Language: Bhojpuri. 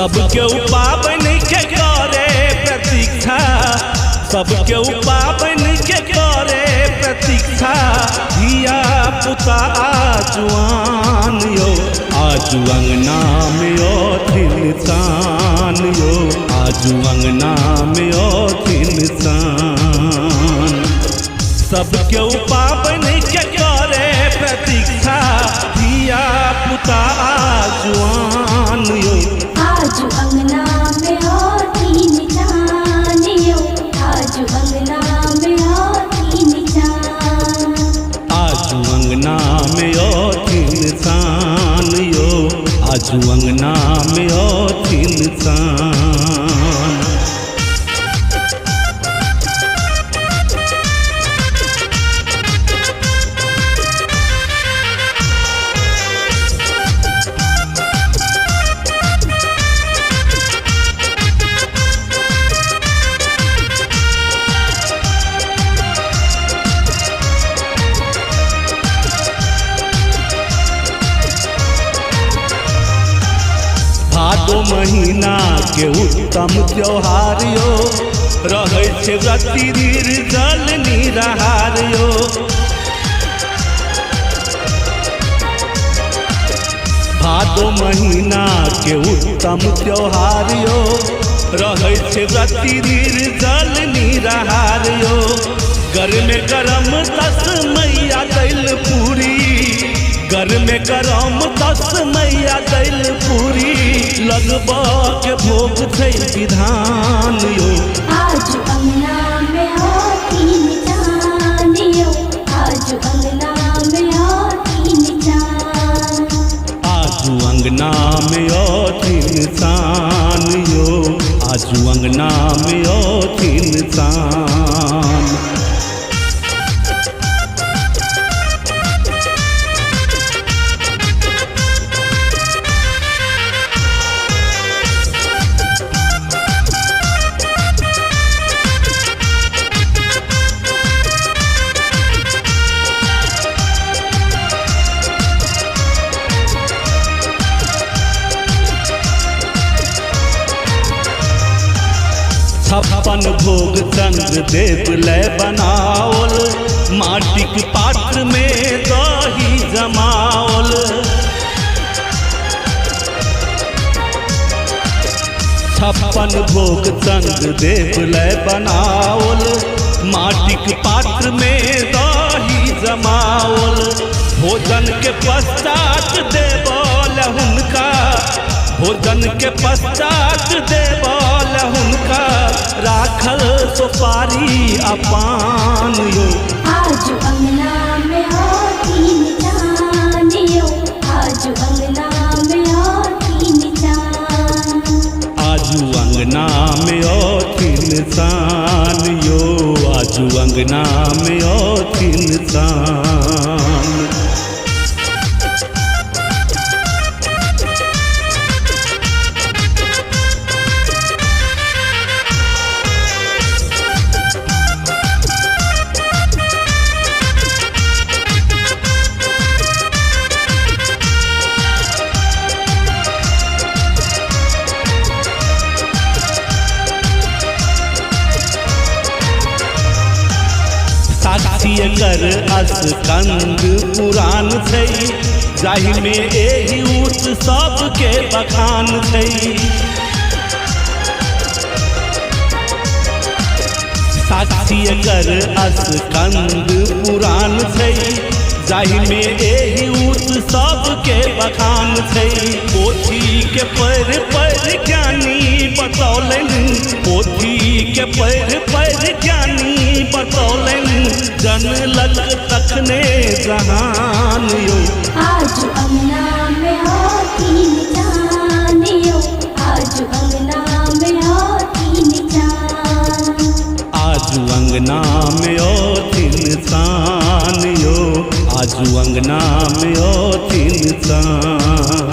सबके पावन के करे प्रतीक्षा, सबके पावन के करे प्रतीक्षा। धिया पुता आजुआन यो, आजू अंगना में ओथिन सान यो, आजू अंगना में ओथिन सान। सबके पावन के करे प्रतीक्षा, धिया पुता आजुआन यो, आजू अंगना में ओथिन सान यो, आजू अंगना में ओथिन सान। आजू अंगना में ओथिन सान यो, आजू अंगना में ओथिन सान। भादो महीना के उत्तम त्योहार यो, रहे छे व्रती निर्जल निराहार यो। भादो महीना के उत्तम त्योहार यो, रहे छे व्रती निर्जल निराहार यो। घर में गरम 10 मैया दैल पूरी, घर में गरम 10 मैया दैल पूरी। लगबा के भोग छै विधान यो, आजू अंगना में ओथिन सान यो, आजू अंगना में ओथिन सान। आजू अंगना में ओथिन सान यो, आजू अंगना में ओथिन सान। छप्पन भोग चंद्र देव लय बनाओल, माटिक पात्र में दही जमाओल। छप्पन भोग चंद्र देव लय बनाओल, माटिक पात्र में दही जमाओल। भोजन के पश्चात देवल हुनका, भोजन के पश्चात देवल हुनका। राखल सुपारी अपान यो, आजू अंगना में ओथिन सान यो, आजू अंगना में ओथिन सान। आजू अंगना में ओथिन सान यो, आजू अंगना में ओथिन सान। साक्षी कर स्कंद पुराण छै, जाहि में एहि उत्सव के बखान छै। साक्षी कर स्कंद पुराण छै, जाहि में एहि उत्सव के बखान छै। पोथी के पढ़ पढ़ ज्ञानी बतौलनि, पोथी के पढ़ पढ़ ज्ञानी बतौलनि। जनलक तखने जहान यो, आजू अंगना में ओथिन सान यो, आजू अंगना में ओथिन सान। आजू अंगना में ओथिन सान यो, आजू अंगना में ओथिन सान।